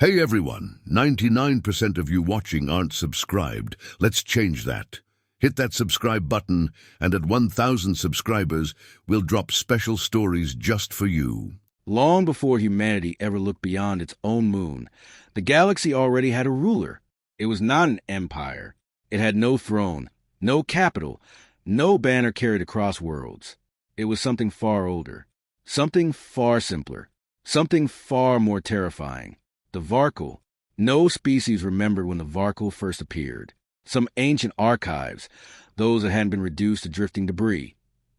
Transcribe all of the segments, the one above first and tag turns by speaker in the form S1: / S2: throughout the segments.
S1: Hey everyone, 99% of you watching aren't subscribed. Let's change that. Hit that subscribe button, and at 1,000 subscribers, we'll drop special stories just for you.
S2: Long before humanity ever looked beyond its own moon, the galaxy already had a ruler. It was not an empire. It had no throne, no capital, no banner carried across worlds. It was something far older, something far simpler, something far more terrifying. The Varkle. No species remembered when the Varkle first appeared. Some ancient archives, those that hadn't been reduced to drifting debris,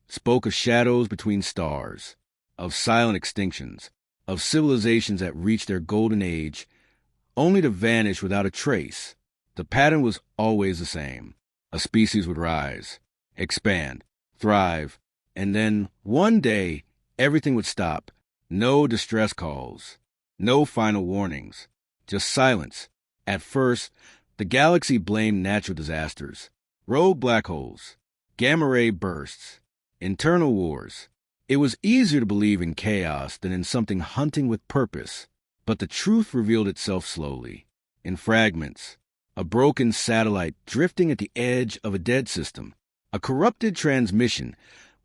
S2: spoke of shadows between stars, of silent extinctions, of civilizations that reached their golden age, only to vanish without a trace. The pattern was always the same. A species would rise, expand, thrive, and then, one day, everything would stop. No distress calls. No final warnings, just silence. At first, the galaxy blamed natural disasters, rogue black holes, gamma-ray bursts, internal wars. It was easier to believe in chaos than in something hunting with purpose, but the truth revealed itself slowly, in fragments. A broken satellite drifting at the edge of a dead system, a corrupted transmission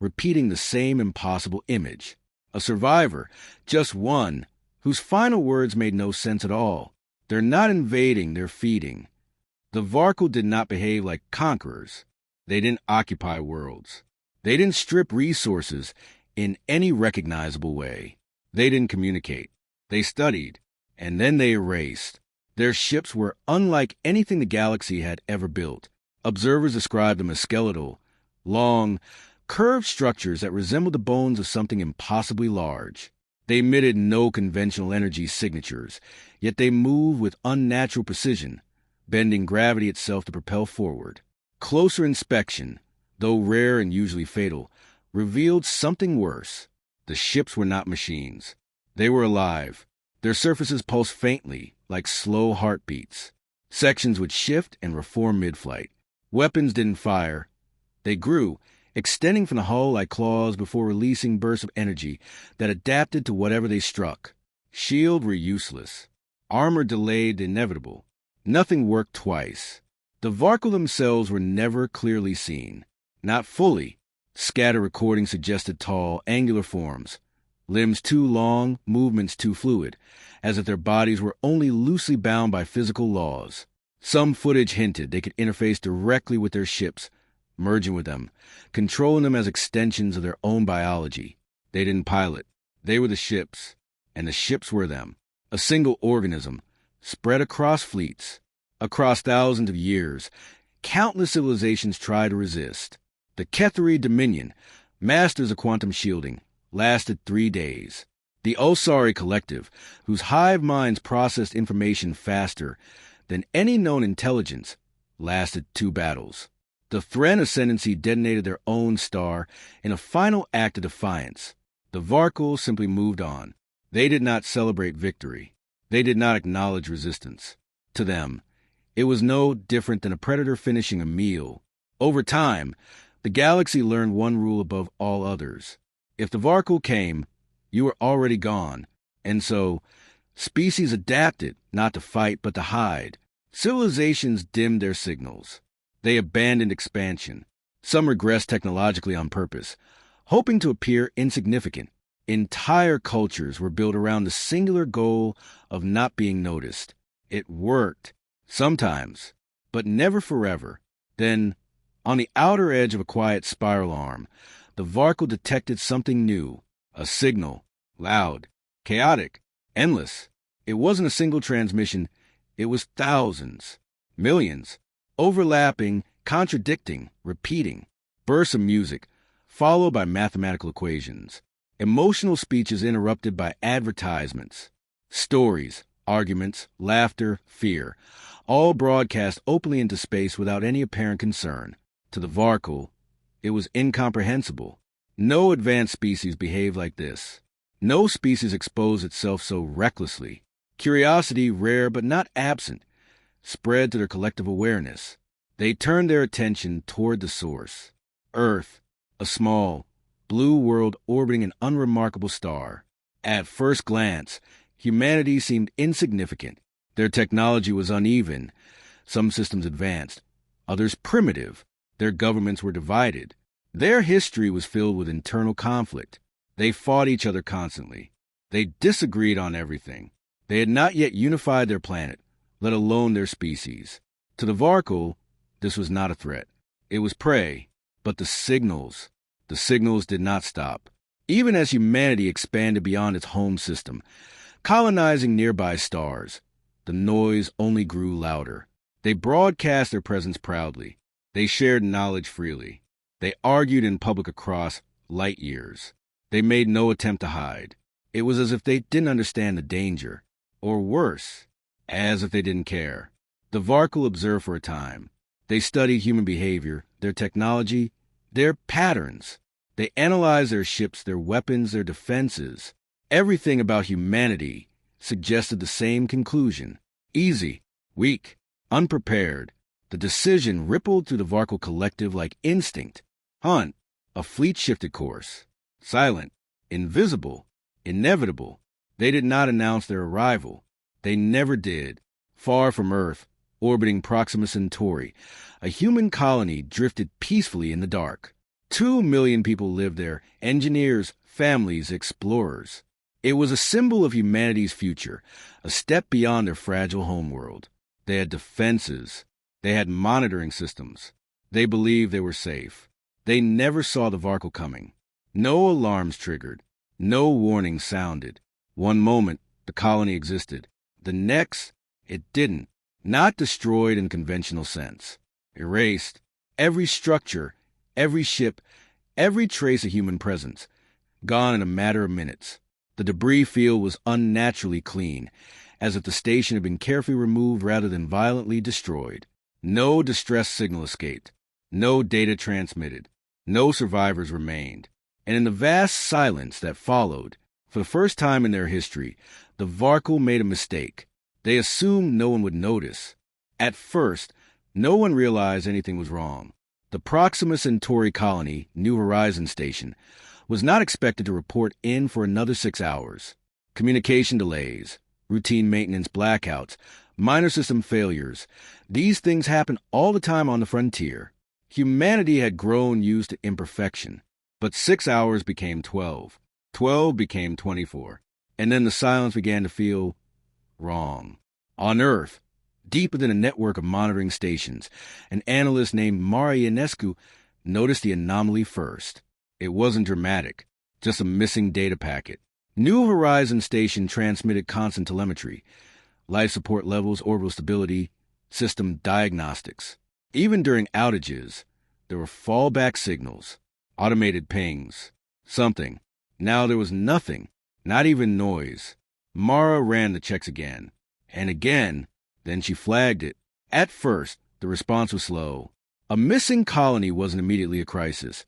S2: repeating the same impossible image, a survivor, just one, whose final words made no sense at all. They're not invading, they're feeding. The Varkle did not behave like conquerors. They didn't occupy worlds. They didn't strip resources in any recognizable way. They didn't communicate. They studied, and then they erased. Their ships were unlike anything the galaxy had ever built. Observers described them as skeletal, long, curved structures that resembled the bones of something impossibly large. They emitted no conventional energy signatures, yet they moved with unnatural precision, bending gravity itself to propel forward. Closer inspection, though rare and usually fatal, revealed something worse. The ships were not machines. They were alive. Their surfaces pulsed faintly, like slow heartbeats. Sections would shift and reform mid-flight. Weapons didn't fire. They grew, extending from the hull like claws before releasing bursts of energy that adapted to whatever they struck. Shields were useless. Armor delayed the inevitable. Nothing worked twice. The Varkle themselves were never clearly seen. Not fully. Scattered recordings suggested tall, angular forms. Limbs too long, movements too fluid, as if their bodies were only loosely bound by physical laws. Some footage hinted they could interface directly with their ships, merging with them, controlling them as extensions of their own biology. They didn't pilot. They were the ships, and the ships were them. A single organism, spread across fleets, across thousands of years. Countless civilizations tried to resist. The Ketheri Dominion, masters of quantum shielding, lasted 3 days. The Osari Collective, whose hive minds processed information faster than any known intelligence, lasted 2 battles. The Thren Ascendancy detonated their own star in a final act of defiance. The Varkle simply moved on. They did not celebrate victory. They did not acknowledge resistance. To them, it was no different than a predator finishing a meal. Over time, the galaxy learned one rule above all others. If the Varkle came, you were already gone. And so, species adapted, not to fight, but to hide. Civilizations dimmed their signals. They abandoned expansion. Some regressed technologically on purpose, hoping to appear insignificant. Entire cultures were built around the singular goal of not being noticed. It worked, sometimes, but never forever. Then, on the outer edge of a quiet spiral arm, the Varkle detected something new. A signal, loud, chaotic, endless. It wasn't a single transmission. It was thousands, millions. Overlapping, contradicting, repeating. Bursts of music, followed by mathematical equations. Emotional speeches interrupted by advertisements. Stories, arguments, laughter, fear, all broadcast openly into space without any apparent concern. To the Varkle, it was incomprehensible. No advanced species behaved like this. No species exposed itself so recklessly. Curiosity, rare but not absent, spread to their collective awareness. They turned their attention toward the source. Earth, a small, blue world orbiting an unremarkable star. At first glance, humanity seemed insignificant. Their technology was uneven, some systems advanced, others primitive. Their governments were divided. Their history was filled with internal conflict. They fought each other constantly. They disagreed on everything. They had not yet unified their planet, let alone their species. To the Varkle, this was not a threat. It was prey. But the signals did not stop. Even as humanity expanded beyond its home system, colonizing nearby stars, the noise only grew louder. They broadcast their presence proudly. They shared knowledge freely. They argued in public across light years. They made no attempt to hide. It was as if they didn't understand the danger, or worse, as if they didn't care. The Varkle observed for a time. They studied human behavior, their technology, their patterns. They analyzed their ships, their weapons, their defenses. Everything about humanity suggested the same conclusion. Easy, weak, unprepared. The decision rippled through the Varkle collective like instinct. Hunt. A fleet shifted course. Silent. Invisible. Inevitable. They did not announce their arrival. They never did. Far from Earth, orbiting Proxima Centauri, a human colony drifted peacefully in the dark. 2 million people lived there, engineers, families, explorers. It was a symbol of humanity's future, a step beyond their fragile homeworld. They had defenses. They had monitoring systems. They believed they were safe. They never saw the Varkle coming. No alarms triggered. No warnings sounded. One moment, the colony existed. The next, it didn't. Not destroyed in conventional sense. Erased. Every structure, every ship, every trace of human presence, gone in a matter of minutes. The debris field was unnaturally clean, as if the station had been carefully removed rather than violently destroyed. No distress signal escaped. No data transmitted. No survivors remained. And in the vast silence that followed, for the first time in their history, the Varkle made a mistake. They assumed no one would notice. At first, no one realized anything was wrong. The Proxima Centauri colony, New Horizons Station, was not expected to report in for another 6 hours. Communication delays, routine maintenance blackouts, minor system failures. These things happen all the time on the frontier. Humanity had grown used to imperfection. But 6 hours became 12. 12 became 24. And then the silence began to feel wrong. On Earth, deep within a network of monitoring stations, an analyst named Mari Ionescu noticed the anomaly first. It wasn't dramatic, just a missing data packet. New Horizons Station transmitted constant telemetry, life support levels, orbital stability, system diagnostics. Even during outages, there were fallback signals, automated pings, something. Now there was nothing, not even noise. Mara ran the checks again, and again, then she flagged it. At first, the response was slow. A missing colony wasn't immediately a crisis.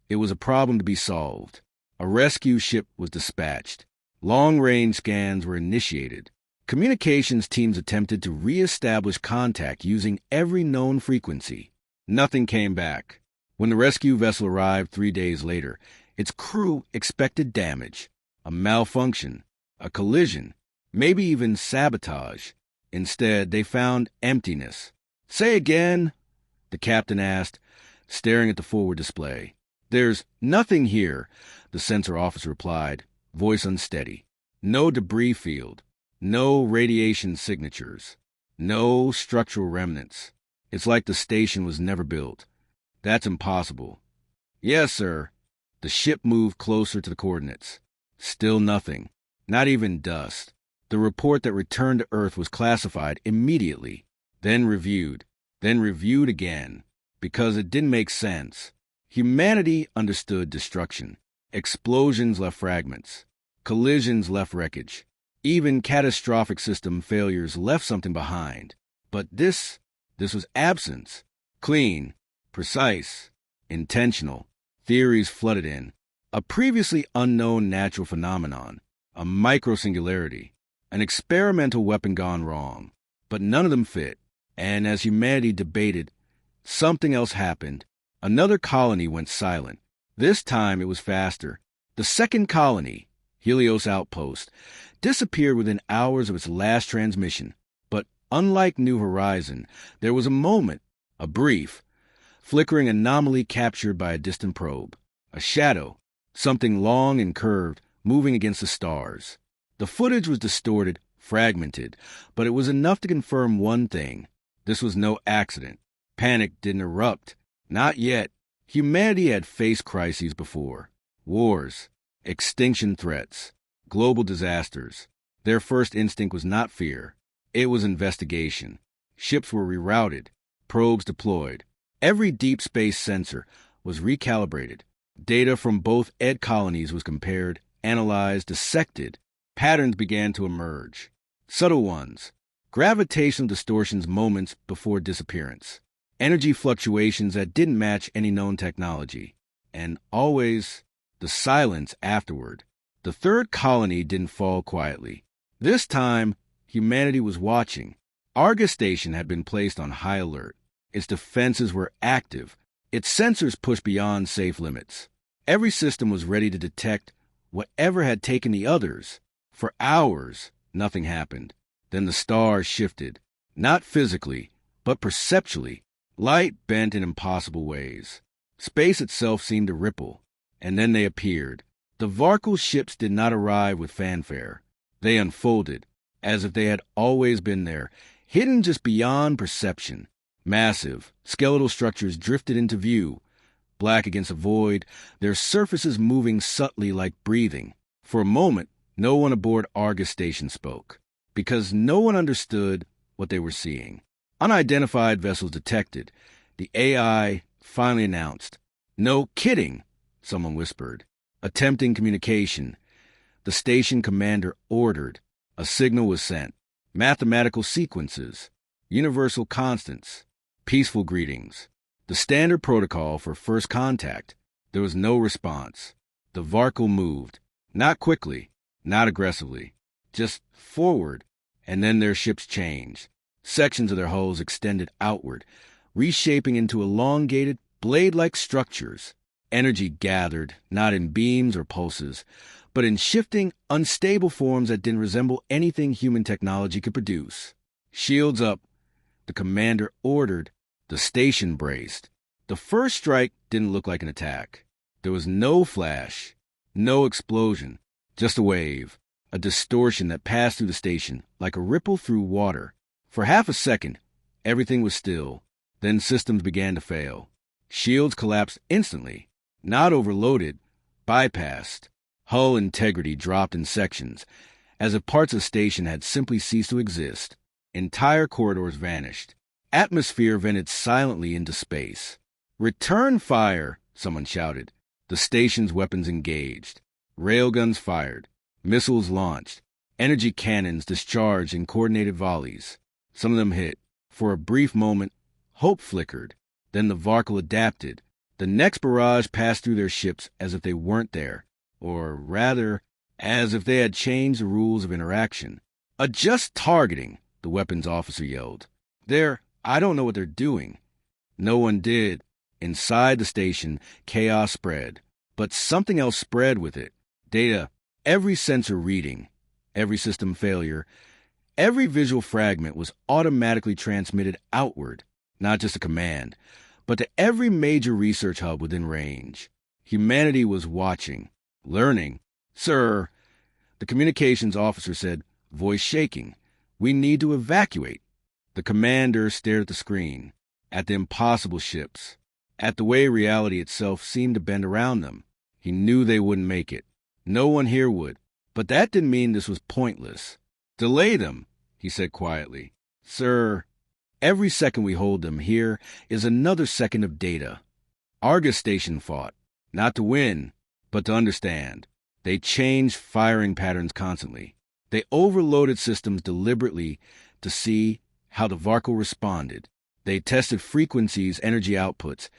S2: It was a problem to be solved. A rescue ship was dispatched. Long-range scans were initiated. Communications teams attempted to re-establish contact using every known frequency. Nothing came back. When the rescue vessel arrived 3 days later, its crew expected damage, a malfunction, a collision, maybe even sabotage. Instead, they found emptiness. "Say again?" the captain asked, staring at the forward display. "There's nothing here," the sensor officer replied, voice unsteady. "No debris field. No radiation signatures. No structural remnants. It's like the station was never built. That's impossible." "Yes, sir." The ship moved closer to the coordinates. Still nothing. Not even dust. The report that returned to Earth was classified immediately, then reviewed again, because it didn't make sense. Humanity understood destruction. Explosions left fragments. Collisions left wreckage. Even catastrophic system failures left something behind. But this was absence. Clean, precise, intentional. Theories flooded in. A previously unknown natural phenomenon. A microsingularity. An experimental weapon gone wrong. But none of them fit. And as humanity debated, something else happened. Another colony went silent. This time it was faster. The second colony, Helios Outpost, disappeared within hours of its last transmission. Unlike New Horizon, there was a moment, a brief, flickering anomaly captured by a distant probe. A shadow, something long and curved, moving against the stars. The footage was distorted, fragmented, but it was enough to confirm one thing. This was no accident. Panic didn't erupt. Not yet. Humanity had faced crises before. Wars, extinction threats, global disasters. Their first instinct was not fear. It was investigation. Ships were rerouted, probes deployed. Every deep space sensor was recalibrated. Data from both ED colonies was compared, analyzed, dissected. Patterns began to emerge. Subtle ones. Gravitational distortions moments before disappearance. Energy fluctuations that didn't match any known technology. And always, the silence afterward. The third colony didn't fall quietly. This time, humanity was watching. Argus Station had been placed on high alert. Its defenses were active. Its sensors pushed beyond safe limits. Every system was ready to detect whatever had taken the others. For hours, nothing happened. Then the stars shifted. Not physically, but perceptually. Light bent in impossible ways. Space itself seemed to ripple. And then they appeared. The Varkle ships did not arrive with fanfare. They unfolded, as if they had always been there, hidden just beyond perception. Massive, skeletal structures drifted into view, black against a void, their surfaces moving subtly like breathing. For a moment, no one aboard Argus Station spoke, because no one understood what they were seeing. Unidentified vessels detected. The AI finally announced. "No kidding," someone whispered. Attempting communication. The station commander ordered. A signal was sent. Mathematical sequences. Universal constants. Peaceful greetings. The standard protocol for first contact. There was no response. The Varkle moved. Not quickly, not aggressively. Just forward. And then their ships changed. Sections of their hulls extended outward, reshaping into elongated, blade-like structures. Energy gathered, not in beams or pulses, but in shifting, unstable forms that didn't resemble anything human technology could produce. Shields up, the commander ordered. The station braced. The first strike didn't look like an attack. There was no flash, no explosion, just a wave, a distortion that passed through the station like a ripple through water. For half a second, everything was still. Then systems began to fail. Shields collapsed instantly. Not overloaded, bypassed. Hull integrity dropped in sections, as if parts of the station had simply ceased to exist. Entire corridors vanished. Atmosphere vented silently into space. "Return fire!" someone shouted. The station's weapons engaged. Railguns fired. Missiles launched. Energy cannons discharged in coordinated volleys. Some of them hit. For a brief moment, hope flickered. Then the Varkle adapted. The next barrage passed through their ships as if they weren't there, or rather, as if they had changed the rules of interaction. "Adjust targeting," the weapons officer yelled. I don't know what they're doing." No one did. Inside the station, chaos spread. But something else spread with it. Data, every sensor reading, every system failure, every visual fragment was automatically transmitted outward, not just a command, but to every major research hub within range. Humanity was watching, learning. "Sir," the communications officer said, voice shaking, "we need to evacuate." The commander stared at the screen, at the impossible ships, at the way reality itself seemed to bend around them. He knew they wouldn't make it. No one here would. But that didn't mean this was pointless. "Delay them," he said quietly. "Sir, every second we hold them here is another second of data." Argus Station fought, not to win, but to understand. They changed firing patterns constantly. They overloaded systems deliberately to see how the Varkle responded. They tested frequencies, energy outputs,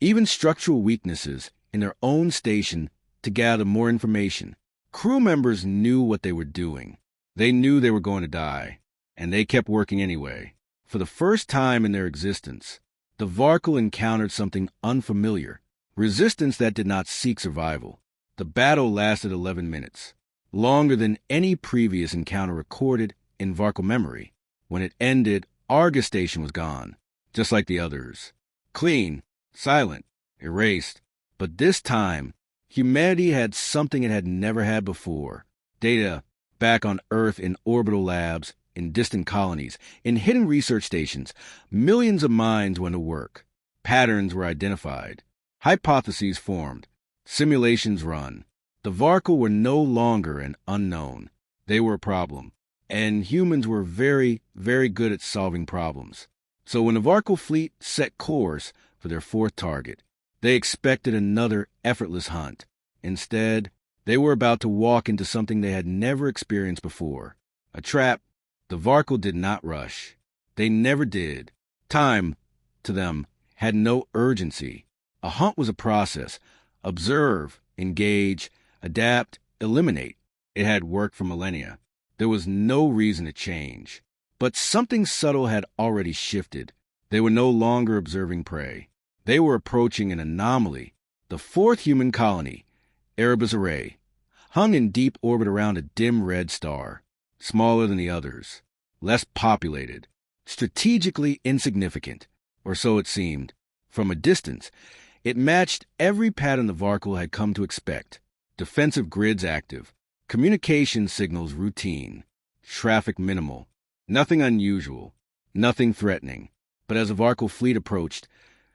S2: even structural weaknesses in their own station to gather more information. Crew members knew what they were doing. They knew they were going to die, and they kept working anyway. For the first time in their existence, the Varkle encountered something unfamiliar, resistance that did not seek survival. The battle lasted 11 minutes, longer than any previous encounter recorded in Varkle memory. When it ended, Argus Station was gone, just like the others. Clean, silent, erased. But this time, humanity had something it had never had before. Data back on Earth in orbital labs, in distant colonies, in hidden research stations. Millions of minds went to work. Patterns were identified. Hypotheses formed. Simulations run. The Varkle were no longer an unknown. They were a problem. And humans were very, very good at solving problems. So when the Varkle fleet set course for their fourth target, they expected another effortless hunt. Instead, they were about to walk into something they had never experienced before. A trap. The Varkle did not rush. They never did. Time, to them, had no urgency. A hunt was a process. Observe, engage, adapt, eliminate. It had worked for millennia. There was no reason to change. But something subtle had already shifted. They were no longer observing prey. They were approaching an anomaly. The fourth human colony, Erebus Array, hung in deep orbit around a dim red star, smaller than the others, less populated, strategically insignificant, or so it seemed. From a distance, it matched every pattern the Varkle had come to expect. Defensive grids active, communication signals routine, traffic minimal, nothing unusual, nothing threatening. But as the Varkle fleet approached,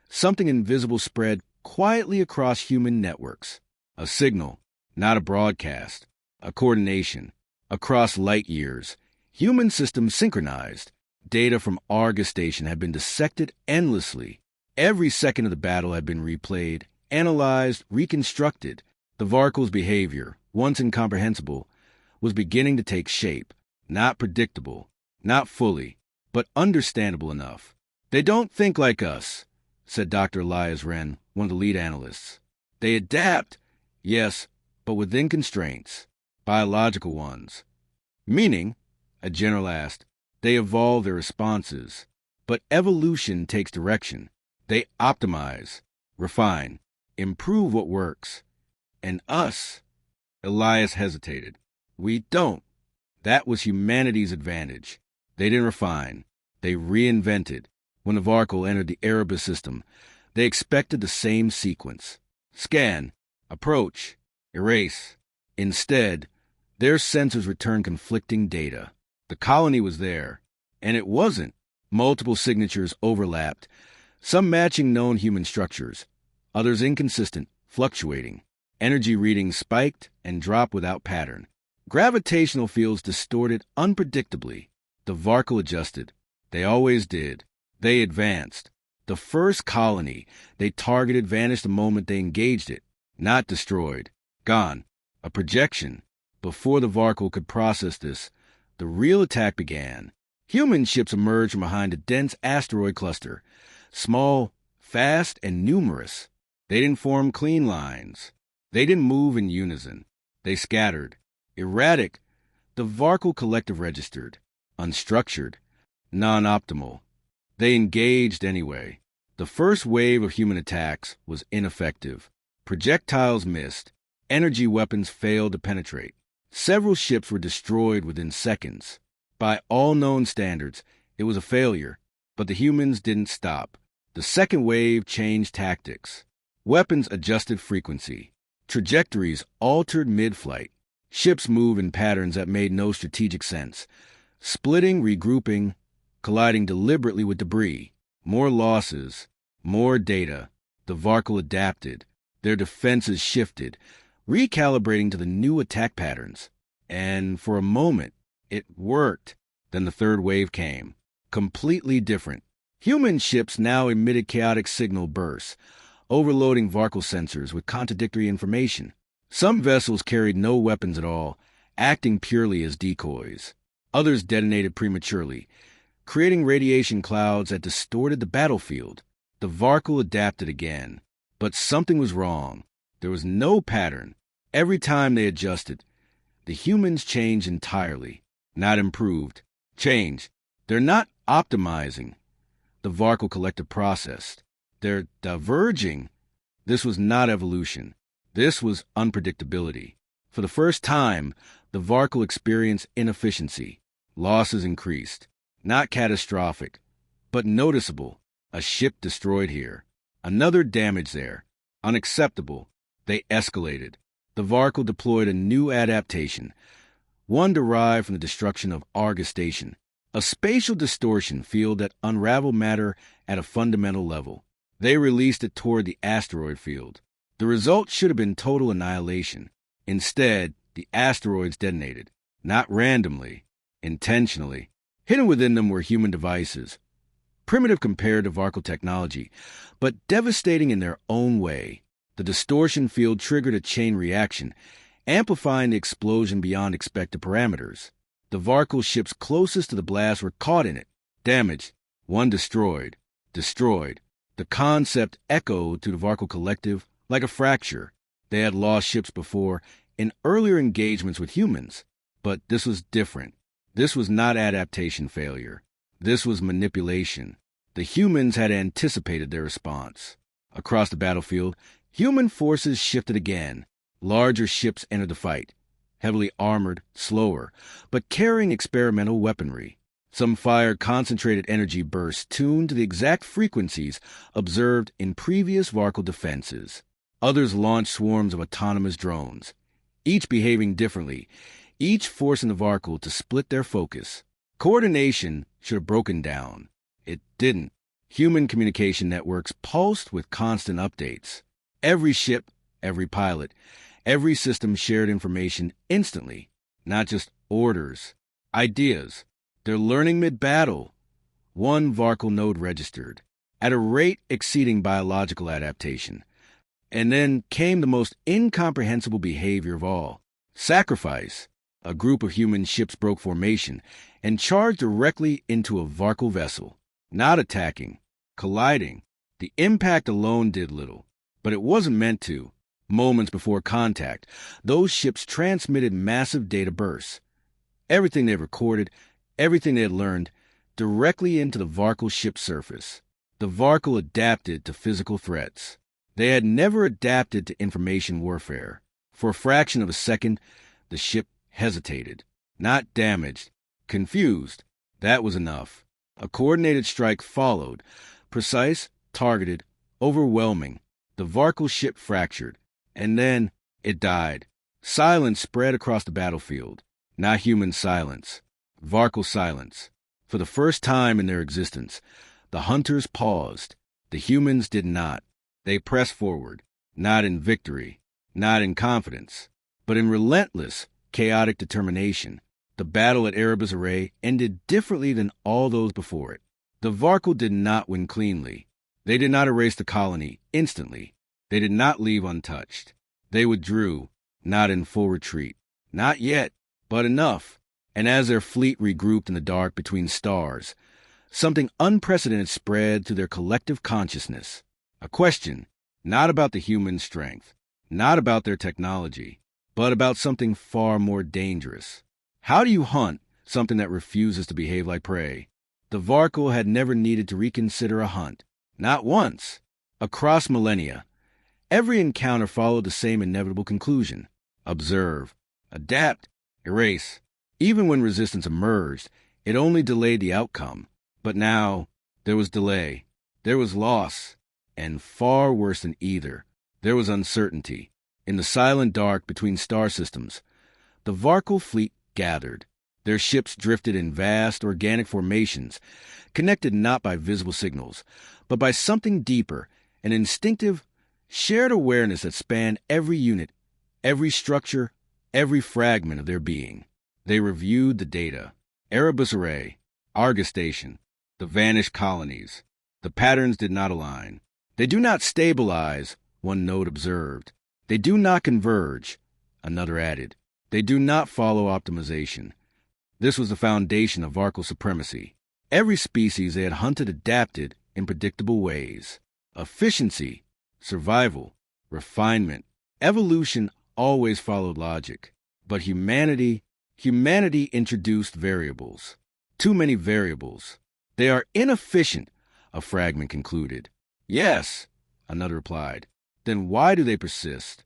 S2: something invisible spread quietly across human networks. A signal, not a broadcast, a coordination. Across light years, human systems synchronized. Data from Argus Station had been dissected endlessly. Every second of the battle had been replayed, analyzed, reconstructed. The Varkle's behavior, once incomprehensible, was beginning to take shape. Not predictable, not fully, but understandable enough. "They don't think like us," said Dr. Elias Wren, one of the lead analysts. "They adapt, yes, but within constraints, biological ones." "Meaning?" a general asked. "They evolve their responses. But evolution takes direction. They optimize, refine, improve what works. And us," Elias hesitated, "we don't." That was humanity's advantage. They didn't refine. They reinvented. When the Varkle entered the Erebus system, they expected the same sequence. Scan, approach, erase. Instead, their sensors returned conflicting data. The colony was there, and it wasn't. Multiple signatures overlapped, some matching known human structures, others inconsistent, fluctuating. Energy readings spiked and dropped without pattern. Gravitational fields distorted unpredictably. The Varkle adjusted. They always did. They advanced. The first colony they targeted vanished the moment they engaged it. Not destroyed. Gone. A projection. Before the Varkle could process this, the real attack began. Human ships emerged from behind a dense asteroid cluster. Small, fast, and numerous. They didn't form clean lines. They didn't move in unison. They scattered. Erratic. The Varkle collective registered. Unstructured. Non-optimal. They engaged anyway. The first wave of human attacks was ineffective. Projectiles missed. Energy weapons failed to penetrate. Several ships were destroyed within seconds. By all known standards, it was a failure, but the humans didn't stop. The second wave changed tactics. Weapons adjusted frequency. Trajectories altered mid-flight. Ships moved in patterns that made no strategic sense. Splitting, regrouping, colliding deliberately with debris. More losses, more data. The Varkle adapted. Their defenses shifted, recalibrating to the new attack patterns. And for a moment, it worked. Then the third wave came. Completely different. Human ships now emitted chaotic signal bursts, overloading Varkle sensors with contradictory information. Some vessels carried no weapons at all, acting purely as decoys. Others detonated prematurely, creating radiation clouds that distorted the battlefield. The Varkle adapted again. But something was wrong. There was no pattern. Every time they adjusted, the humans changed entirely, not improved. Change. They're not optimizing. The Varkle collective processed. They're diverging. This was not evolution. This was unpredictability. For the first time, the Varkle experienced inefficiency. Losses increased. Not catastrophic, but noticeable. A ship destroyed here. Another damaged there. Unacceptable. They escalated. The Varkle deployed a new adaptation, one derived from the destruction of Argus Station, a spatial distortion field that unraveled matter at a fundamental level. They released it toward the asteroid field. The result should have been total annihilation. Instead, the asteroids detonated, not randomly, intentionally. Hidden within them were human devices, primitive compared to Varkle technology, but devastating in their own way. The distortion field triggered a chain reaction, amplifying the explosion beyond expected parameters. The Varkle ships closest to the blast were caught in it, damaged, one destroyed. Destroyed. The concept echoed to the Varkle collective like a fracture. They had lost ships before in earlier engagements with humans, but this was different. This was not adaptation failure. This was manipulation. The humans had anticipated their response. Across the battlefield, human forces shifted again. Larger ships entered the fight, heavily armored, slower, but carrying experimental weaponry. Some fired concentrated energy bursts tuned to the exact frequencies observed in previous Varkle defenses. Others launched swarms of autonomous drones, each behaving differently, each forcing the Varkle to split their focus. Coordination should have broken down. It didn't. Human communication networks pulsed with constant updates. Every ship, every pilot, every system shared information instantly, not just orders, ideas. They're learning mid-battle. One Varkle node registered, at a rate exceeding biological adaptation. And then came the most incomprehensible behavior of all. Sacrifice. A group of human ships broke formation and charged directly into a Varkle vessel. Not attacking, colliding. The impact alone did little, but it wasn't meant to. Moments before contact, those ships transmitted massive data bursts. Everything they recorded, everything they had learned, directly into the Varkle ship's surface. The Varkle adapted to physical threats. They had never adapted to information warfare. For a fraction of a second, the ship hesitated. Not damaged, confused. That was enough. A coordinated strike followed. Precise, targeted, overwhelming. The Varkle ship fractured. And then it died. Silence spread across the battlefield. Not human silence. Varkle silence. For the first time in their existence, the hunters paused. The humans did not. They pressed forward, not in victory, not in confidence, but in relentless, chaotic determination. The battle at Erebus Array ended differently than all those before it. The Varkle did not win cleanly. They did not erase the colony instantly. They did not leave untouched. They withdrew, not in full retreat. Not yet, but enough. And as their fleet regrouped in the dark between stars, something unprecedented spread through their collective consciousness. A question, not about the human strength, not about their technology, but about something far more dangerous. How do you hunt something that refuses to behave like prey? The Varkle had never needed to reconsider a hunt. Not once. Across millennia, every encounter followed the same inevitable conclusion. Observe, adapt, erase. Even when resistance emerged, it only delayed the outcome. But now, there was delay. There was loss. And far worse than either, there was uncertainty. In the silent dark between star systems, the Varkle fleet gathered. Their ships drifted in vast organic formations, connected not by visible signals, but by something deeper, an instinctive, shared awareness that spanned every unit, every structure, every fragment of their being. They reviewed the data. Erebus Array, Argus Station, the vanished colonies. The patterns did not align. They do not stabilize, one node observed. They do not converge, another added. They do not follow optimization. This was the foundation of Varkle supremacy. Every species they had hunted adapted in predictable ways. Efficiency, survival, refinement, evolution always followed logic. But humanity introduced variables. Too many variables. They are inefficient, a fragment concluded. Yes, another replied. Then why do they persist?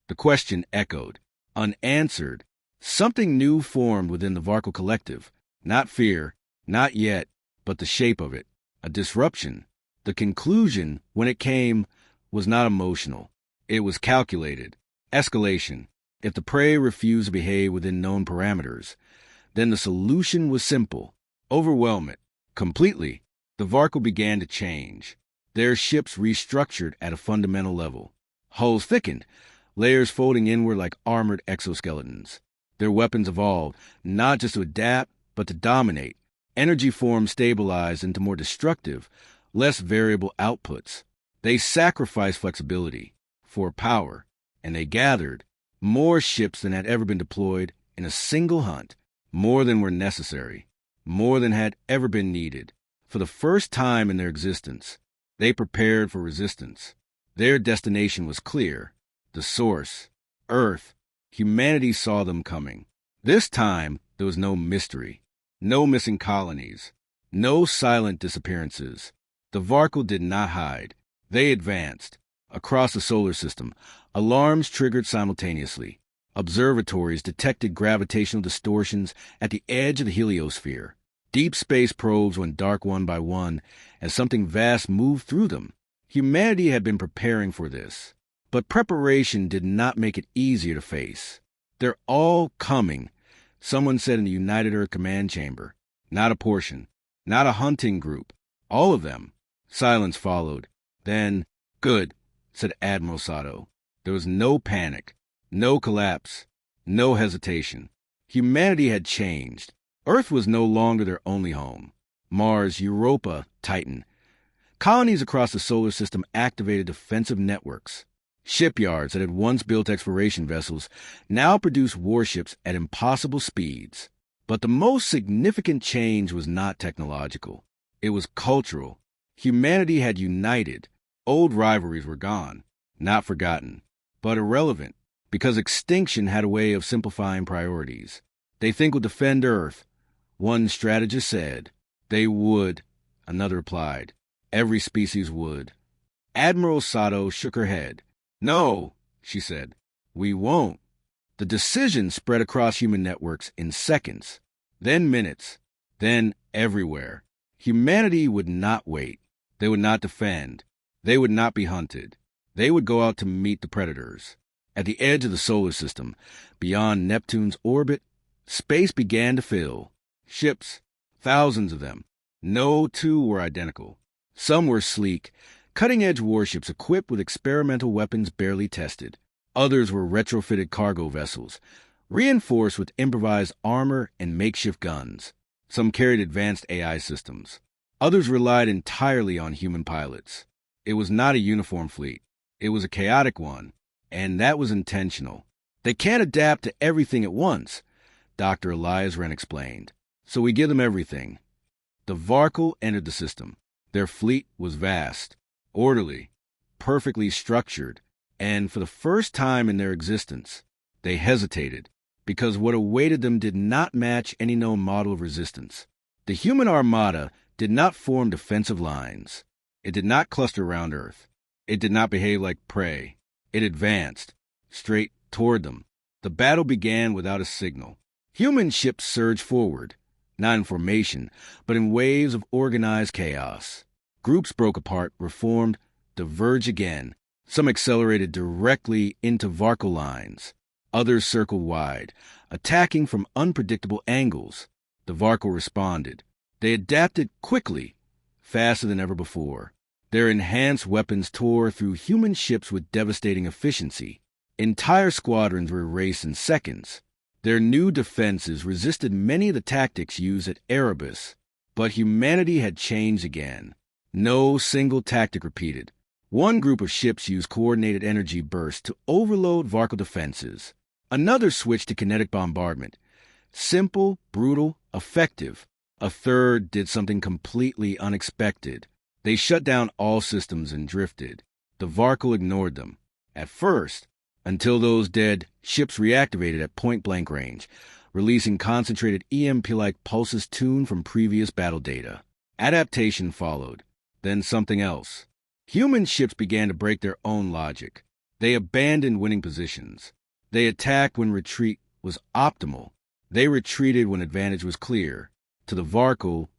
S2: The question echoed, unanswered. Something new formed within the Varkle collective. Not fear, Not yet, but the shape of it. A disruption. The conclusion, when it came, was not emotional. It was calculated. Escalation. If the prey refused to behave within known parameters, then the solution was simple. Overwhelm it. Completely. The Varkle began to change. Their ships restructured at a fundamental level. Hulls thickened, layers folding inward like armored exoskeletons. Their weapons evolved, not just to adapt, but to dominate. Energy forms stabilized into more destructive, less variable outputs. They sacrificed flexibility for power, and they gathered more ships than had ever been deployed in a single hunt, more than were necessary, more than had ever been needed. For the first time in their existence, they prepared for resistance. Their destination was clear. The source, Earth. Humanity saw them coming. This time, there was no mystery, no missing colonies, no silent disappearances. The Varkle did not hide. They advanced. Across the solar system, alarms triggered simultaneously. Observatories detected gravitational distortions at the edge of the heliosphere. Deep space probes went dark one by one as something vast moved through them. Humanity had been preparing for this, but preparation did not make it easier to face. They're all coming, someone said in the United Earth Command Chamber. Not a portion, not a hunting group, all of them. Silence followed. Then, good, said Admiral Sato. There was no panic, no collapse, no hesitation. Humanity had changed. Earth was no longer their only home. Mars, Europa, Titan. Colonies across the solar system activated defensive networks. Shipyards that had once built exploration vessels now produced warships at impossible speeds. But the most significant change was not technological. It was cultural. Humanity had united. Old rivalries were gone, not forgotten, but irrelevant, because extinction had a way of simplifying priorities. They think we'll defend Earth, one strategist said. They would, another replied. Every species would. Admiral Sato shook her head. No, she said, we won't. The decision spread across human networks in seconds, then minutes, then everywhere. Humanity would not wait. They would not defend. They would not be hunted. They would go out to meet the predators. At the edge of the solar system, beyond Neptune's orbit, space began to fill. Ships, thousands of them. No two were identical. Some were sleek, cutting-edge warships equipped with experimental weapons barely tested. Others were retrofitted cargo vessels, reinforced with improvised armor and makeshift guns. Some carried advanced AI systems. Others relied entirely on human pilots. It was not a uniform fleet. It was a chaotic one, and that was intentional. They can't adapt to everything at once, Dr. Elias Wren explained. So we give them everything. The Varkle entered the system. Their fleet was vast, orderly, perfectly structured, and for the first time in their existence, they hesitated, because what awaited them did not match any known model of resistance. The human armada did not form defensive lines. It did not cluster around Earth. It did not behave like prey. It advanced, straight toward them. The battle began without a signal. Human ships surged forward, not in formation, but in waves of organized chaos. Groups broke apart, reformed, diverged again. Some accelerated directly into Varkle lines. Others circled wide, attacking from unpredictable angles. The Varkle responded. They adapted quickly, faster than ever before. Their enhanced weapons tore through human ships with devastating efficiency. Entire squadrons were erased in seconds. Their new defenses resisted many of the tactics used at Erebus, but humanity had changed again. No single tactic repeated. One group of ships used coordinated energy bursts to overload Varkle defenses. Another switched to kinetic bombardment. Simple, brutal, effective. A third did something completely unexpected. They shut down all systems and drifted. The Varkle ignored them. At first, until those dead ships reactivated at point-blank range, releasing concentrated EMP-like pulses tuned from previous battle data. Adaptation followed, then something else. Human ships began to break their own logic. They abandoned winning positions. They attacked when retreat was optimal. They retreated when advantage was clear. To the Varkle,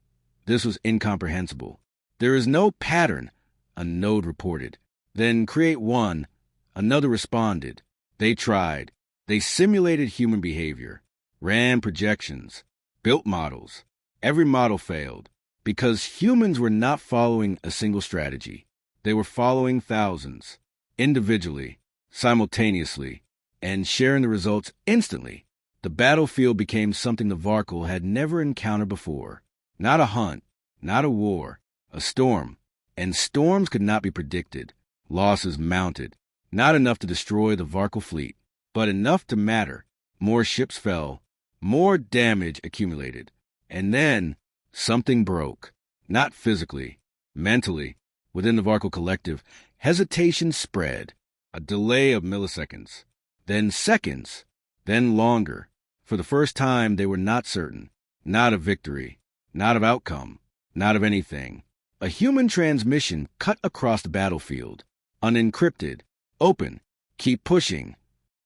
S2: This was incomprehensible. There is no pattern, a node reported. Then create one, another responded. They tried. They simulated human behavior, ran projections, built models. Every model failed because humans were not following a single strategy. They were following thousands, individually, simultaneously, and sharing the results instantly. The battlefield became something the Varkle had never encountered before. Not a hunt, not a war, a storm. And storms could not be predicted. Losses mounted. Not enough to destroy the Varkle fleet, but enough to matter. More ships fell. More damage accumulated. And then something broke. Not physically, mentally. Within the Varkle collective, hesitation spread. A delay of milliseconds. Then seconds. Then longer. For the first time, they were not certain. Not of victory. Not of outcome. Not of anything. A human transmission cut across the battlefield. Unencrypted. Open. Keep pushing.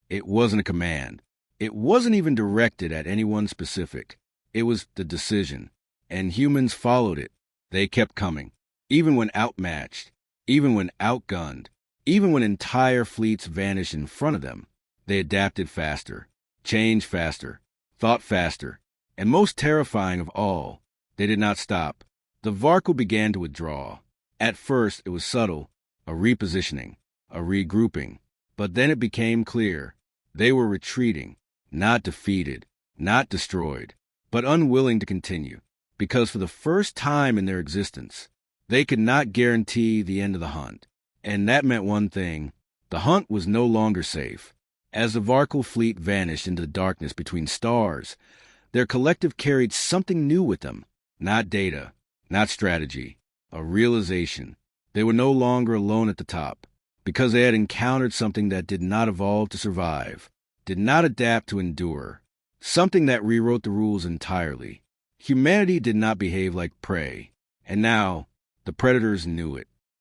S2: It wasn't a command. It wasn't even directed at anyone specific. It was the decision. And humans followed it. They kept coming. Even when outmatched. Even when outgunned. Even when entire fleets vanished in front of them. They adapted faster. Changed faster. Thought faster. And most terrifying of all, they did not stop. The Varkle began to withdraw. At first, it was subtle, a repositioning, a regrouping. But then it became clear. They were retreating, not defeated, not destroyed, but unwilling to continue. Because for the first time in their existence, they could not guarantee the end of the hunt. And that meant one thing. The hunt was no longer safe. As the Varkle fleet vanished into the darkness between stars, their collective carried something new with them. Not data, not strategy, a realization. They were no longer alone at the top, because they had encountered something that did not evolve to survive, did not adapt to endure, something that rewrote the rules entirely. Humanity did not behave like prey, and now the predators knew it.